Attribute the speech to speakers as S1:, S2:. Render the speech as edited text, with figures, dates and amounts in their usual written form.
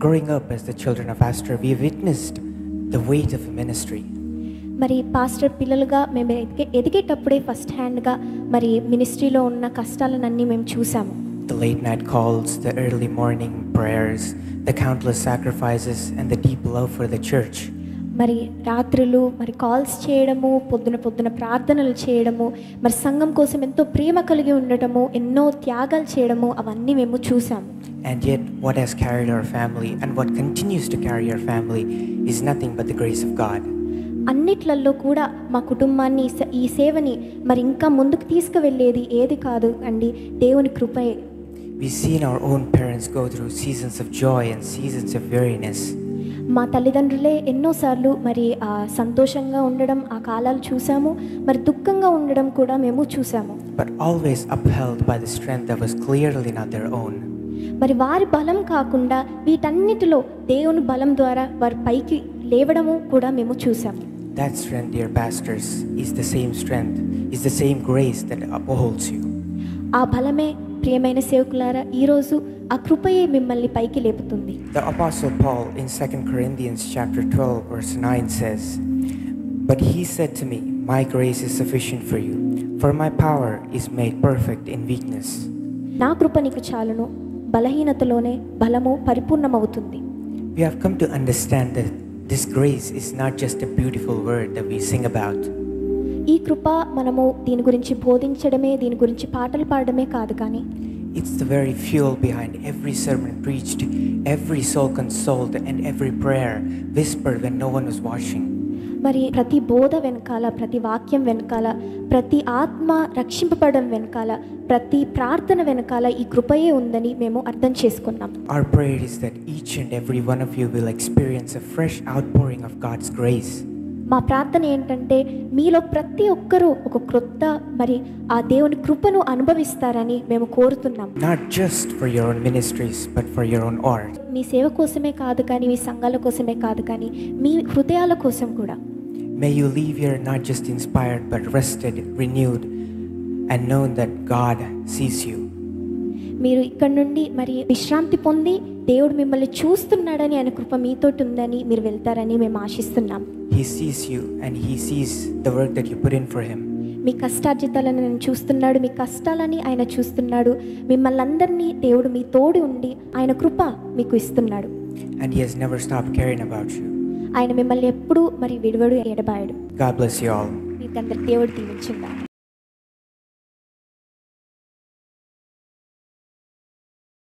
S1: Growing up as the children of Pastor, we have witnessed the weight of ministry.
S2: మరి pastor పిల్లలుగా మేము ఎదిగేటప్పుడే first హ్యాండ్గా మరి మినిస్ట్రీలో ఉన్న కష్టాలన్నీ మేము చూసాము.
S1: The late night calls, the early morning prayers, the countless sacrifices and the deep love for the church.
S2: మరి రాత్రులు మరి కాల్స్ చేయడము, పొద్దున ప్రార్థనలు చేయడము, మరి సంఘం కోసం ఎంతో ప్రేమ కలిగి ఉండటము, ఎన్నో త్యాగాలు చేయడము అవన్నీ మేము చూసాము.
S1: And yet what has carried our family and what continues to carry our family is nothing but the grace of God.
S2: అన్నిట్లలో కూడా మా కుటుంబాన్ని ఈ సేవని మరి ఇంకా ముందుకు తీసుకువెళ్ళేది ఏది కాదు అండి, దేవుని కృపయే.
S1: We've seen our own parents go through seasons of joy and seasons of weariness.
S2: మా తల్లిదండ్రులే ఎన్నోసార్లు మరి సంతోషంగా ఉండడం ఆ కాలాలు చూసాము, మరి దుఃఖంగా ఉండడం కూడా మేము చూసాము.
S1: But always upheld by the strength that was clearly not their own.
S2: మరి వారి బలం కాకుండా వీటన్నిటిలో దేవుని బలం ద్వారా వారి పైకి లేవడము కూడా మేము చూసాము.
S1: That strength, dear pastors, is the same strength, is the same grace that upholds you.
S2: ఆ బలమే ప్రియమైన సేవకులారా ఈరోజు ఆ కృపయే మిమ్మల్ని పైకి లేపుతుంది.
S1: The Apostle Paul in 2 Corinthians chapter 12 verse 9 says, "But he said to me, my grace is sufficient for you, for my power is made perfect in weakness."
S2: నా కృప నీకు చాలును, బలహీనతలోనే బలము పరిపూర్ణమవుతుంది.
S1: We have come to understand that this grace is not just a beautiful word that we sing about.
S2: ఈ కృప మనము దీని గురించి బోధించడమే, దీని గురించి పాటలు పాడడమే కాదు, కానీ
S1: it's the very fuel behind every sermon preached, every soul consoled and every prayer whispered when no one was watching.
S2: మరి ప్రతి బోధ వెనకాల, ప్రతి వాక్యం వెనకాల, ప్రతి ఆత్మ రక్షింపబడడం వెనకాల, ప్రతి ప్రార్థన వెనకాల ఈ కృపయే ఉందని మేము అర్థం చేసుకున్నాం.
S1: Our prayer is that each and every one of you will experience a fresh outpouring of God's grace.
S2: మా ప్రార్థన ఏంటంటే మీలో ప్రతి ఒక్కరూ ఒక క్రొత్త మరి ఆ దేవుని కృపను అనుభవిస్తారని మేము కోరుతున్నాం.
S1: Not just for your own ministries but for your own heart.
S2: మీ సేవ కోసమే కాదు కానీ, మీ సంఘాల కోసమే కాదు కానీ, మీ హృదయాల కోసం కూడా.
S1: May you leave here not just inspired but rested, renewed and known that God sees you.
S2: మీరు ఇక్కడ నుండి మరి విశ్రాంతి పొంది దేవుడు మిమ్మల్ని చూస్తున్నాడని, ఆయన కృప మీతోటి ఉందని మీరు వెళ్తారని మేము ఆశిస్తున్నాం.
S1: He sees you and he sees the work that you put in for him.
S2: మీ కష్టార్జితాలను ఆయన చూస్తున్నాడు, మీ కష్టాలని ఆయన చూస్తున్నాడు, మిమ్మల్ని అందరినీ దేవుడు మీ తోడు ఉండి ఆయన కృప మీకు ఇస్తున్నాడు.
S1: And he has never stopped caring about you.
S2: ఆయన మిమ్మల్ని ఎప్పుడూ మరి విడువడు, ఎడబాయడు.
S1: God bless you all.
S2: మీకందరికి దేవుడు దీవించుగాక.